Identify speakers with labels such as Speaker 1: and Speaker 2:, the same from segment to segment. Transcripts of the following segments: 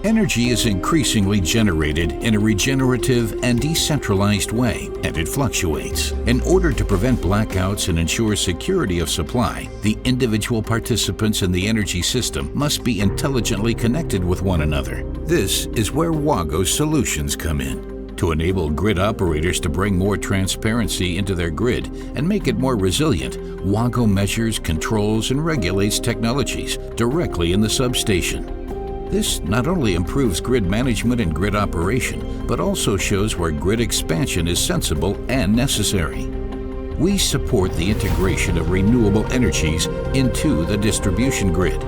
Speaker 1: Energy is increasingly generated in a regenerative and decentralized way, and it fluctuates. In order to prevent blackouts and ensure security of supply, the individual participants in the energy system must be intelligently connected with one another. This is where Wago's solutions come in. To enable grid operators to bring more transparency into their grid and make it more resilient, Wago measures, controls, and regulates technologies directly in the substation. This not only improves grid management and grid operation, but also shows where grid expansion is sensible and necessary. We support the integration of renewable energies into the distribution grid.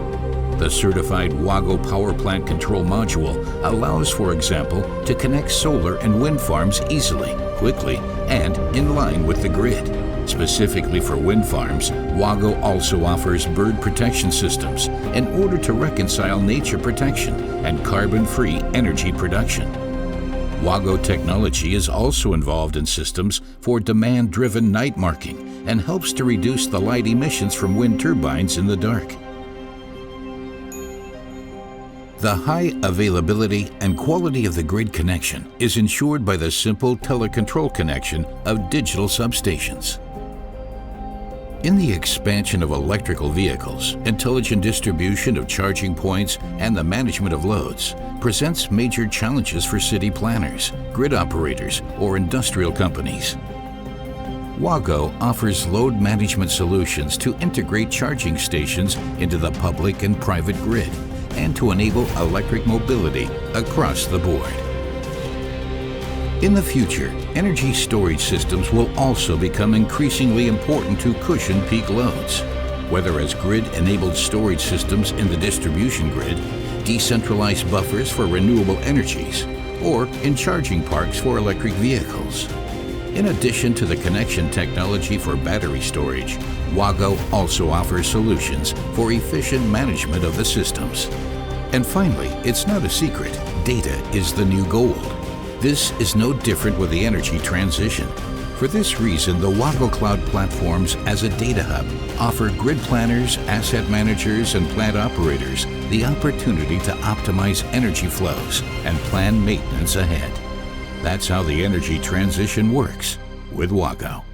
Speaker 1: The certified Wago power plant control module allows, for example, to connect solar and wind farms easily, quickly, and in line with the grid. Specifically for wind farms, Wago also offers bird protection systems in order to reconcile nature protection and carbon-free energy production. Wago technology is also involved in systems for demand-driven night marking and helps to reduce the light emissions from wind turbines in the dark. The high availability and quality of the grid connection is ensured by the simple telecontrol connection of digital substations. In the expansion of electrical vehicles, intelligent distribution of charging points and the management of loads presents major challenges for city planners, grid operators, or industrial companies. Wago offers load management solutions to integrate charging stations into the public and private grid and to enable electric mobility across the board. In the future, energy storage systems will also become increasingly important to cushion peak loads, whether as grid-enabled storage systems in the distribution grid, decentralized buffers for renewable energies, or in charging parks for electric vehicles. In addition to the connection technology for battery storage, Wago also offers solutions for efficient management of the systems. And finally, it's not a secret, data is the new gold. This is no different with the energy transition. For this reason, the Wago Cloud platforms as a data hub offer grid planners, asset managers, and plant operators the opportunity to optimize energy flows and plan maintenance ahead. That's how the energy transition works with Wago.